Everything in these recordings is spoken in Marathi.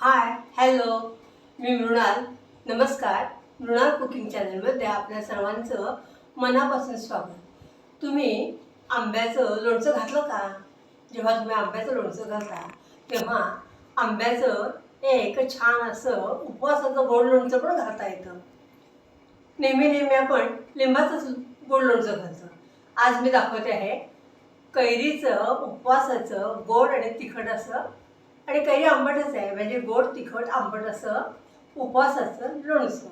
हाय हॅलो, मी मृणाल. नमस्कार. मृणाल कुकिंग चॅनलमध्ये आपल्या सर्वांचं मनापासून स्वागत. तुम्ही आंब्याचं लोणचं घातलं का? जेव्हा तुम्ही आंब्याचं लोणचं घालता तेव्हा आंब्याचं एक छान असं उपवासाचं गोड लोणचं पण घालता येतं. नेहमी आपण लिंबाचंच गोड लोणचं घालतो. आज मी दाखवते आहे कैरीचं उपवासाचं गोड आणि तिखट असं, आणि कैरी आंबटच आहे म्हणजे गोड तिखट आंबट असं उपवासाचं लोणचं.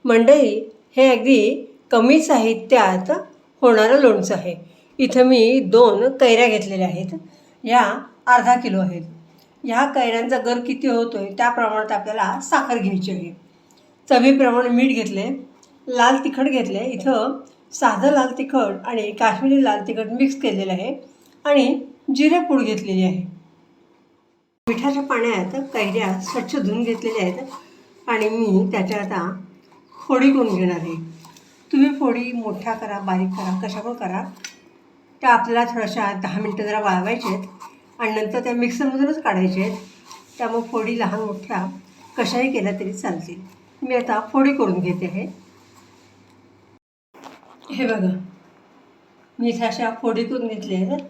मंडळी, हे अगदी कमी साहित्यात होणारं लोणचं आहे. इथं मी 2 कैऱ्या घेतलेल्या आहेत. ह्या अर्धा किलो आहेत. ह्या कैऱ्यांचा गर किती होतोय त्या प्रमाणात आपल्याला साखर घ्यायची आहे. चवीप्रमाणे मीठ घेतले, लाल तिखट घेतले. इथं साधं लाल तिखट आणि काश्मीरी लाल तिखट मिक्स केलेलं आहे आणि जिरेपूड घेतलेली आहे. मिठाच्या पाण्यात कैऱ्या स्वच्छ धुवून घेतलेल्या आहेत आणि मी त्याच्या आता फोडी करून घेणार आहे. तुम्ही फोडी मोठ्या करा, बारीक करा, कशा पण करा. त्या आपल्याला थोड्याशा 10 मिनटं जरा वाळवायच्या आहेत आणि नंतर त्या मिक्सरमधूनच काढायच्या आहेत. त्यामुळे फोडी लहान मोठ्या कशाही केल्या तरी चालतील. मी आता फोडी करून घेते आहे. हे बघा, मी इथे अशा फोडी करून घेतल्या आहेत.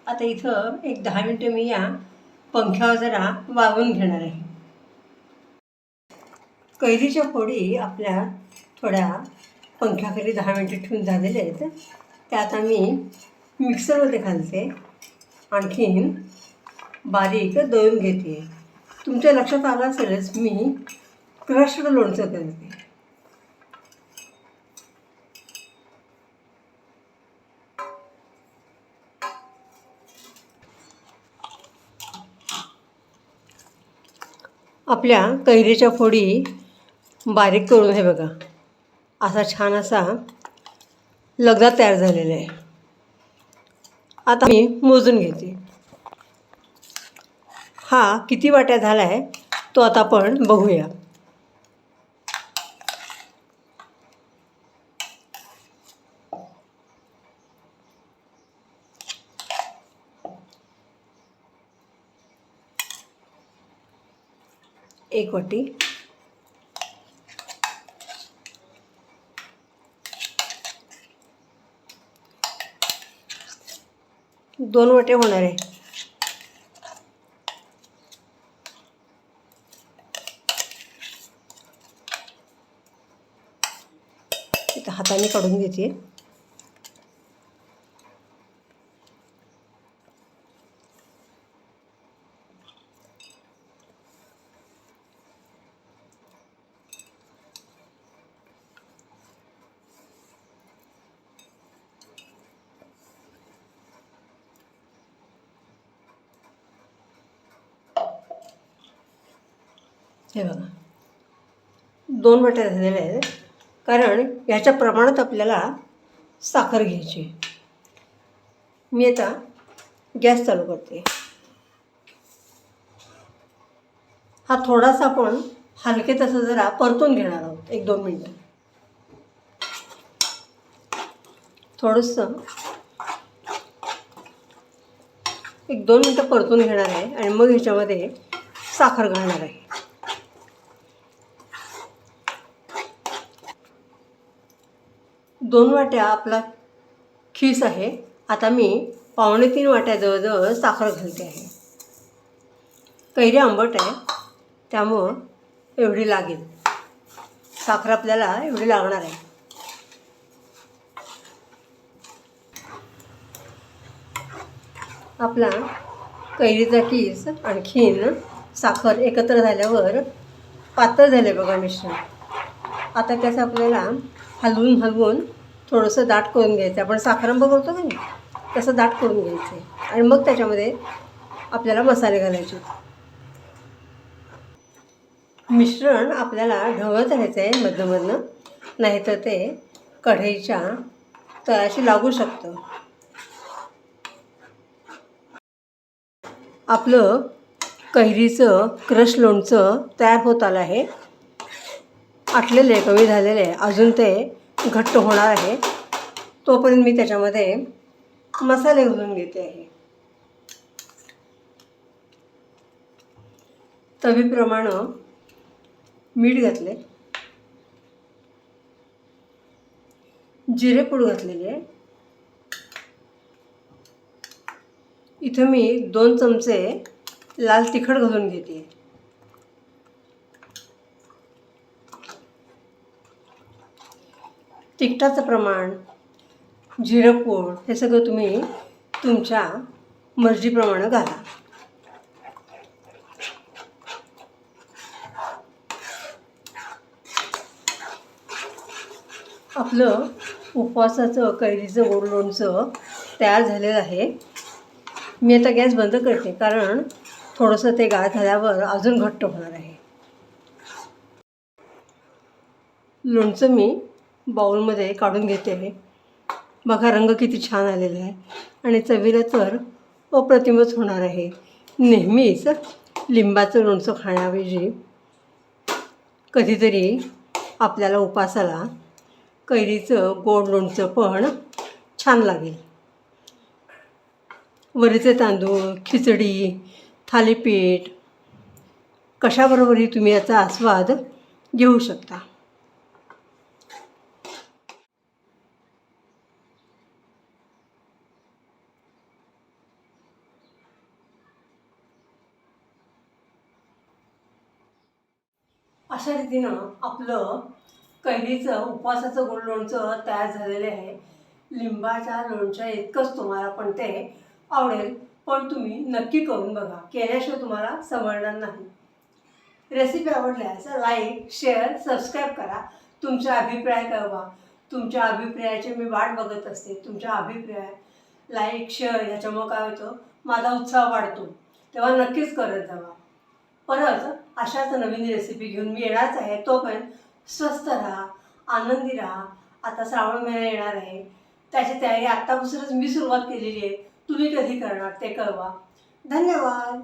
आता इथं एक 10 मिनटं मी या पंख्यावर जरा वाळवून घेणार आहे. कैरीच्या फोडी आपल्या थोड्या पंख्याखाली 10 मिनटं ठेवून झालेल्या आहेत. त्या आता मी मिक्सरमध्ये घालते, आणखीन बारीक दळून घेते. तुमच्या लक्षात आलं असेलच, मी क्रश्ड लोणचं करते. आपल्या कैरीच्या फोडी बारीक करून हे बघा असा छान असा लगदा तयार झालेला आहे. आता मी मोजून घेते. हा किती वाट्या झाला आहे तो आता आपण बघूया. एक वाटी, दोन वाटे होणार आहे. इथं हाताने काढून घेते. हे बघा 2 वाट्या झालेल्या आहेत, कारण ह्याच्या प्रमाणात आपल्याला साखर घ्यायची. मी आता गॅस चालू करते. हा थोडासा आपण हलके तसं जरा परतून घेणार आहोत. 1-2 मिनटं थोडंसं 1-2 मिनटं परतून घेणार आहे आणि मग ह्याच्यामध्ये साखर घालणार आहे. दोन वाट्या आपला खीस आहे. आता मी 2.25 वाट्या जवळजवळ साखर घालते आहे. कैरी आंबट आहे त्यामुळं एवढी लागेल. साखर आपल्याला एवढी लागणार आहे. आपला कैरीचा खीस आणखीन साखर एकत्र झाल्यावर पातळ झाले बघा मिश्रण. आता त्याचं आपल्याला हलवून थोडंसं दाट करून घ्यायचं. आपण साखरांबा करतो का नाही तसं दाट करून घ्यायचं आहे आणि मग त्याच्यामध्ये आपल्याला मसाले घालायचे. मिश्रण आपल्याला ढवळत राहायचं आहे मधनं, नाहीतर ते कढईच्या तळाशी लागू शकतं. आपलं कैरीचं क्रश लोणचं तयार होत आलं आहे. आटलेलं आहे, कमी झालेलं आहे. अजून ते घट्ट होणार आहे. तोपर्यंत मी त्याच्यामध्ये मसाले घालून घेते आहे. चवीप्रमाणे मीठ घातले, जिरेपूड घातलेली आहे. इथं मी 2 चमचे लाल तिखट घालून घेते. तिखटाचं प्रमाण, जिरेपूड हे सगळं तुम्ही तुमच्या मर्जीप्रमाणे घाला. आपलं उपवासाचं कैरीचं गोड लोणचं तयार झालेलं आहे. मी आता गॅस बंद करते, कारण थोडंसं ते गार झाल्यावर अजून घट्ट होणार आहे. लोणचं मी बाउलमध्ये काढून घेते आहे. बघा रंग किती छान आलेला आहे आणि चवीला तर अप्रतिमच होणार आहे. नेहमीच लिंबाचं लोणचं खाण्याऐवजी कधीतरी आपल्याला उपासाला कैरीचं गोड लोणचं पण छान लागेल. वरीचे तांदूळ, खिचडी, थालीपीठ कशाबरोबरही तुम्ही याचा आस्वाद घेऊ शकता. अशा रीतीनं आपलं कैरीचं उपवासाचं गोड लोणचं तयार झालेलं आहे. लिंबाच्या लोणच्या इतकंच तुम्हाला पण ते आवडेल, पण तुम्ही नक्की करून बघा. केल्याशिवाय तुम्हाला समजणार नाही. रेसिपी आवडल्यास लाईक, शेअर, सबस्क्राईब करा. तुमचा अभिप्राय कळवा. तुमच्या अभिप्रायाची मी वाट बघत असते. तुमच्या अभिप्राय, लाईक, शेअर ह्याच्यामुळं काय होतं, माझा उत्साह वाढतो. तेव्हा नक्कीच करत जावा. परत अशाच नवीन रेसिपी घेऊन मी येणारच आहे. तोपर्यंत स्वस्थ राहा, आनंदी राहा. आता श्रावण महिना येणार आहे, त्याची तयारी आत्तापासूनच मी सुरुवात केलेली आहे. तुम्ही कधी करणार ते कळवा. धन्यवाद.